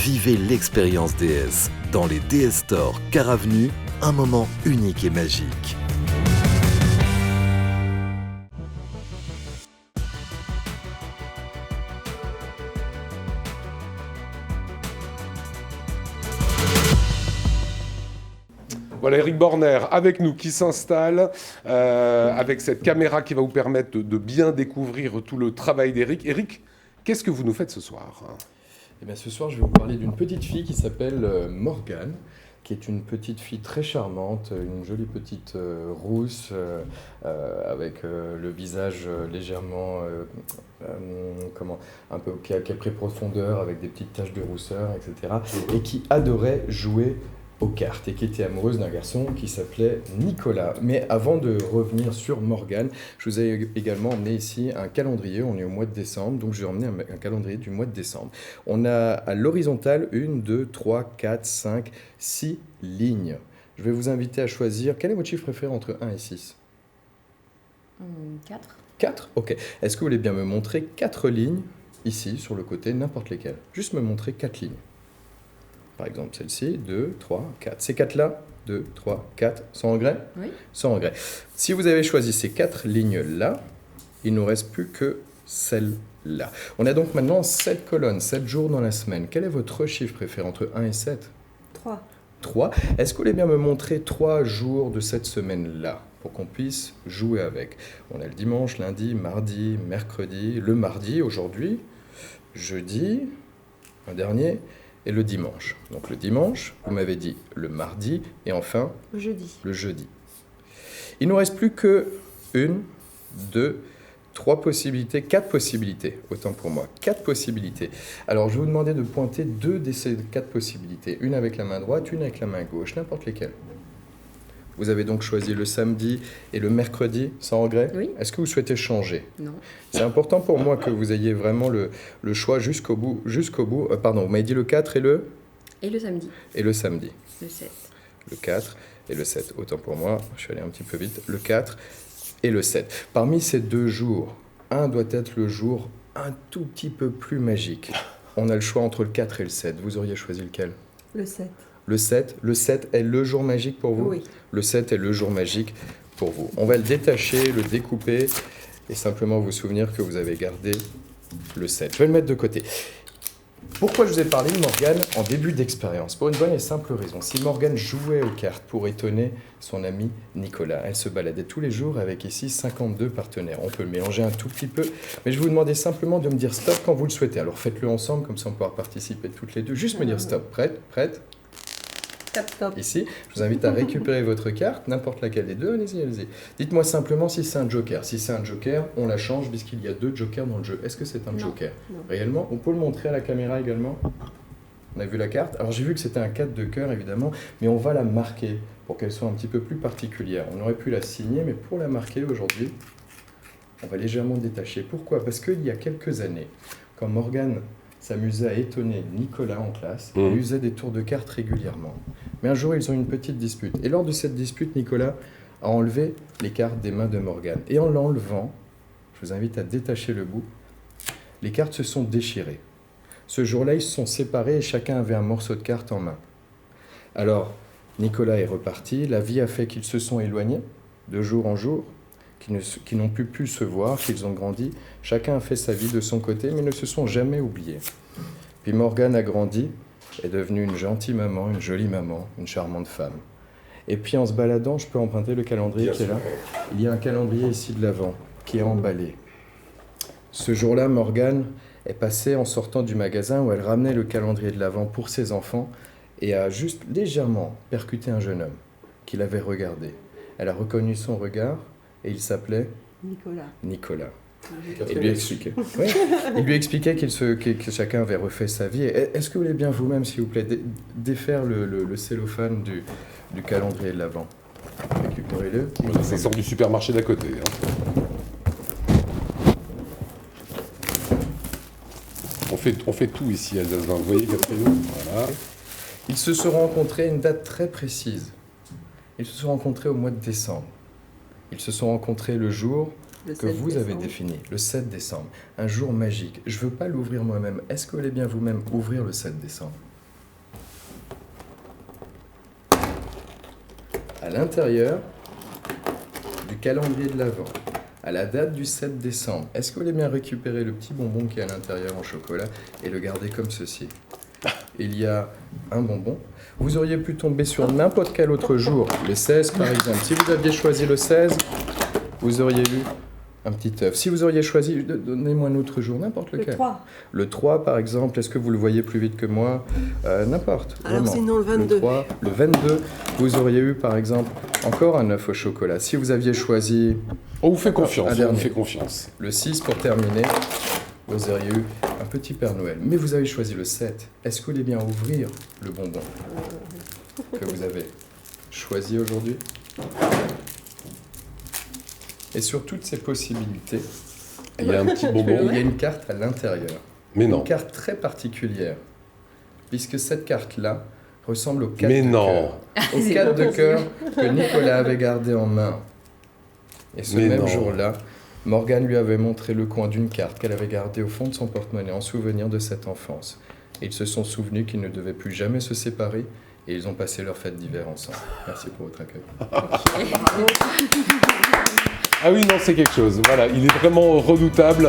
Vivez l'expérience DS. Dans les DS Store Car Avenue, un moment unique et magique. Voilà Eric Borner avec nous qui s'installe avec cette caméra qui va vous permettre de bien découvrir tout le travail d'Eric. Eric, qu'est-ce que vous nous faites ce soir ? Eh bien, ce soir, je vais vous parler d'une petite fille qui s'appelle Morgane, qui est une petite fille très charmante, une jolie petite rousse, avec le visage légèrement, un peu qui a pris profondeur, avec des petites taches de rousseur, etc. Et qui adorait jouer aux cartes et qui était amoureuse d'un garçon qui s'appelait Nicolas. Mais avant de revenir sur Morgane, je vous ai également emmené ici un calendrier. On est au mois de décembre, donc je vais emmener un calendrier du mois de décembre. On a à l'horizontale 1, 2, 3, 4, 5, 6 lignes. Je vais vous inviter à choisir. Quel est votre chiffre préféré entre 1 et 6 ? 4. 4 ? Ok. Est-ce que vous voulez bien me montrer 4 lignes ici, sur le côté, n'importe lesquelles ? Juste me montrer 4 lignes. Par exemple, celle-ci, 2, 3, 4. Ces 4-là, 2, 3, 4, sans regret ? Oui. Sans regret. Si vous avez choisi ces 4 lignes-là, il ne nous reste plus que celle-là. On a donc maintenant 7 colonnes, 7 jours dans la semaine. Quel est votre chiffre préféré entre 1 et 7 ? 3. 3. Est-ce que vous voulez bien me montrer 3 jours de cette semaine-là pour qu'on puisse jouer avec ? On a le dimanche, lundi, mardi, mercredi, le mardi aujourd'hui, jeudi, un dernier, et le dimanche. Donc le dimanche, vous m'avez dit le mardi, et enfin le jeudi. Il ne nous reste plus que 1, 2, 3 possibilités, 4 possibilités, autant pour moi, 4 possibilités. Alors je vais vous demander de pointer 2 de ces 4 possibilités, une avec la main droite, une avec la main gauche, n'importe lesquelles. Vous avez donc choisi le samedi et le mercredi, sans regret ? Oui. Est-ce que vous souhaitez changer ? Non. C'est important pour moi que vous ayez vraiment le choix jusqu'au bout. Pardon, vous m'avez dit le 4 et le ? Et le samedi. Et le samedi. Le 7. Le 4 et le 7. Autant pour moi, je suis allé un petit peu vite. Le 4 et le 7. Parmi ces 2 jours, un doit être le jour un tout petit peu plus magique. On a le choix entre le 4 et le 7. Vous auriez choisi lequel ? Le 7. Le 7 est le jour magique pour vous ? Oui. Le 7 est le jour magique pour vous. On va le détacher, le découper et simplement vous souvenir que vous avez gardé le 7. Je vais le mettre de côté. Pourquoi je vous ai parlé de Morgane en début d'expérience ? Pour une bonne et simple raison. Si Morgane jouait aux cartes pour étonner son ami Nicolas, elle se baladait tous les jours avec ici 52 partenaires. On peut le mélanger un tout petit peu, mais je vous demandais simplement de me dire stop quand vous le souhaitez. Alors faites-le ensemble, comme ça on pourra participer toutes les deux. Juste me dire stop. Prête ? Stop. Ici, je vous invite à récupérer votre carte, n'importe laquelle des deux, allez-y. Dites-moi simplement si c'est un joker. Si c'est un joker, on la change puisqu'il y a 2 jokers dans le jeu. Est-ce que c'est un joker ? Non. Réellement ? On peut le montrer à la caméra également ? On a vu la carte ? Alors j'ai vu que c'était un 4 de cœur évidemment, mais on va la marquer pour qu'elle soit un petit peu plus particulière. On aurait pu la signer, mais pour la marquer aujourd'hui, on va légèrement détacher. Pourquoi ? Parce qu'il y a quelques années, quand Morgane s'amusait à étonner Nicolas en classe, il usait des tours de cartes régulièrement. Mais un jour, ils ont eu une petite dispute. Et lors de cette dispute, Nicolas a enlevé les cartes des mains de Morgane. Et en l'enlevant, je vous invite à détacher le bout, les cartes se sont déchirées. Ce jour-là, ils se sont séparés et chacun avait un morceau de carte en main. Alors, Nicolas est reparti, la vie a fait qu'ils se sont éloignés de jour en jour, qu'ils n'ont plus pu se voir, qu'ils ont grandi. Chacun a fait sa vie de son côté, mais ne se sont jamais oubliés. Puis Morgane a grandi, est devenue une gentille maman, une jolie maman, une charmante femme. Et puis en se baladant, je peux emprunter le calendrier qui est là. Il y a un calendrier ici de l'avant, qui est emballé. Ce jour-là, Morgane est passée en sortant du magasin où elle ramenait le calendrier de l'avant pour ses enfants et a juste légèrement percuté un jeune homme qui l'avait regardé. Elle a reconnu son regard et il s'appelait Nicolas. Et lui expliquait. Oui, il lui expliquait que chacun avait refait sa vie. Est-ce que vous voulez bien vous-même, s'il vous plaît, défaire le cellophane du calendrier de l'Avent ? Récupérez-le. Ça sort du supermarché d'à côté. On fait tout ici, Alsace 20. Vous voyez, Catherine ? Voilà. Ils se sont rencontrés à une date très précise. Ils se sont rencontrés au mois de décembre. Ils se sont rencontrés le jour que vous avez défini, le 7 décembre. Un jour magique. Je ne veux pas l'ouvrir moi-même. Est-ce que vous voulez bien vous-même ouvrir le 7 décembre ? à l'intérieur du calendrier de l'Avent, à la date du 7 décembre, est-ce que vous voulez bien récupérer le petit bonbon qui est à l'intérieur en chocolat et le garder comme ceci? Il y a un bonbon. Vous auriez pu tomber sur n'importe quel autre jour, le 16 par exemple. Si vous aviez choisi le 16, vous auriez eu un petit œuf. Si vous auriez choisi, donnez-moi un autre jour, n'importe lequel. Le 3. Le 3 par exemple, est-ce que vous le voyez plus vite que moi? N'importe. Alors vraiment. sinon le 22. Le 3, le 22, vous auriez eu par exemple encore un œuf au chocolat. Si vous aviez choisi On vous fait confiance, Un on vous dernier. fait confiance. le 6 pour terminer, vous auriez eu un petit Père Noël. Mais vous avez choisi le 7. Est-ce que vous voulez bien ouvrir le bonbon que vous avez choisi aujourd'hui? Et sur toutes ces possibilités, Il y a un petit bonbon. il y a une carte à l'intérieur. Mais non. Une carte très particulière. Puisque cette carte-là ressemble au 4 Mais de non. cœur. Au C'est 4 pas de cœur que Nicolas avait gardé en main. Et ce Mais même non. jour-là, Morgane lui avait montré le coin d'une carte qu'elle avait gardée au fond de son porte-monnaie en souvenir de cette enfance. Et ils se sont souvenus qu'ils ne devaient plus jamais se séparer et ils ont passé leur fête d'hiver ensemble. Merci pour votre accueil. Ah oui, non, c'est quelque chose. Voilà, il est vraiment redoutable.